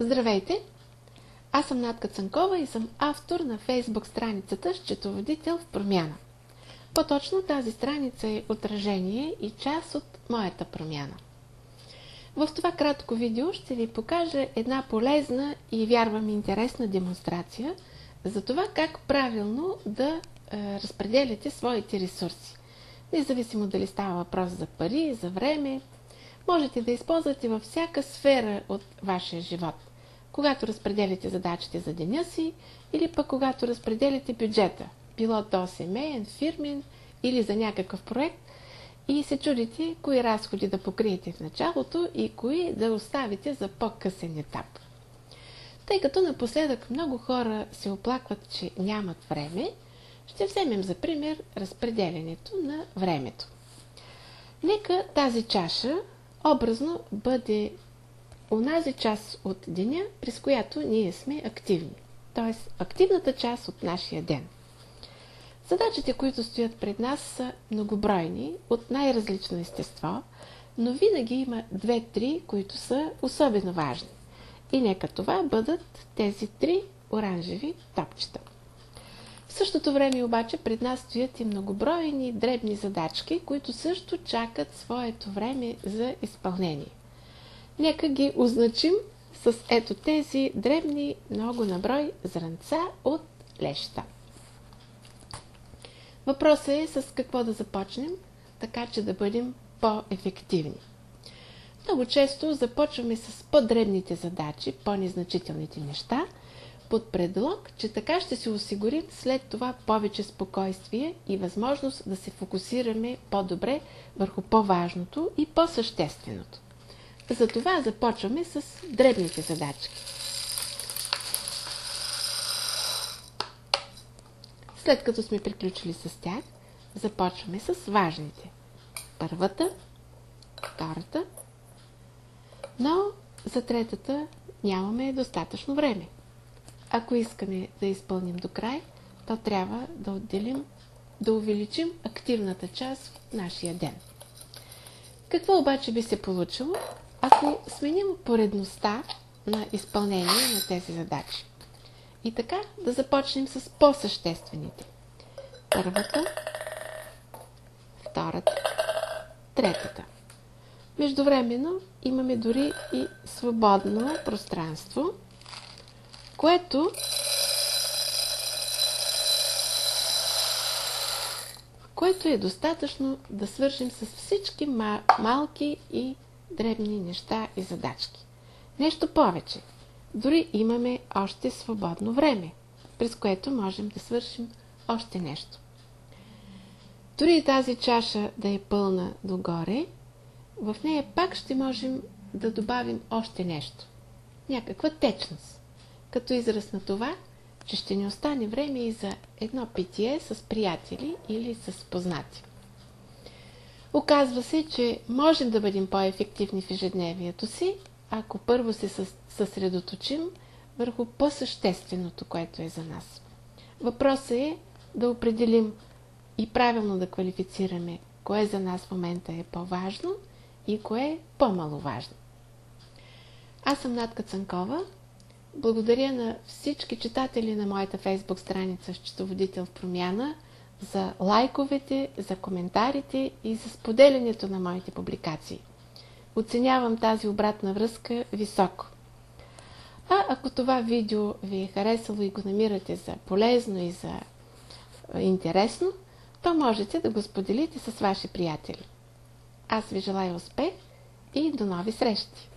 Здравейте! Аз съм Натка Цанкова и съм автор на Фейсбук страницата Счетоводител в промяна. По-точно тази страница е отражение и част от моята промяна. В това кратко видео ще ви покажа една полезна и вярвам интересна демонстрация за това как правилно да разпределяте своите ресурси. Независимо дали става въпрос за пари, за време, можете да използвате във всяка сфера от вашия живот. Когато разпределите задачите за деня си или пък когато разпределите бюджета, било то семейен, фирмен или за някакъв проект, и се чудите кои разходи да покриете в началото и кои да оставите за по-късен етап. Тъй като напоследък много хора се оплакват, че нямат време, ще вземем за пример разпределянето на времето. Нека тази чаша образно бъде онази част от деня, през която ние сме активни, т.е. активната част от нашия ден. Задачите, които стоят пред нас, са многобройни, от най-различно естество, но винаги има 2-3, които са особено важни. И нека това бъдат тези 3 оранжеви топчета. В същото време обаче пред нас стоят и многобройни дребни задачки, които също чакат своето време за изпълнение. Нека ги означим с ето тези дребни много наброй зранца от леща. Въпросът е с какво да започнем, така че да бъдем по-ефективни. Много често започваме с по-дребните задачи, по-незначителните неща, под предлог, че така ще се осигурим след това повече спокойствие и възможност да се фокусираме по-добре върху по-важното и по-същественото. Затова започваме с дребните задачки. След като сме приключили с тях, започваме с важните. Първата, втората, но за третата нямаме достатъчно време. Ако искаме да изпълним до край, то трябва да увеличим активната част в нашия ден. Какво обаче би се получило, ако сменим поредността на изпълнение на тези задачи? И така да започнем с по-съществените. Първата, втората, третата. Междувременно имаме дори и свободно пространство, което е достатъчно да свършим с всички малки и дребни неща и задачки. Нещо повече. Дори имаме още свободно време, през което можем да свършим още нещо. Дори и тази чаша да е пълна догоре, в нея пак ще можем да добавим още нещо. Някаква течност, като израз на това, че ще ни остане време и за едно питие с приятели или с познати. Оказва се, че можем да бъдем по-ефективни в ежедневието си, ако първо се съсредоточим върху по-същественото, което е за нас. Въпросът е да определим и правилно да квалифицираме кое за нас в момента е по-важно и кое е по-маловажно. Аз съм Натка Цанкова. Благодаря на всички читатели на моята фейсбук страница Счетоводител в промяна за лайковете, за коментарите и за споделянето на моите публикации. Оценявам тази обратна връзка високо. А ако това видео ви е харесало и го намирате за полезно и за интересно, то можете да го споделите с ваши приятели. Аз ви желая успех и до нови срещи!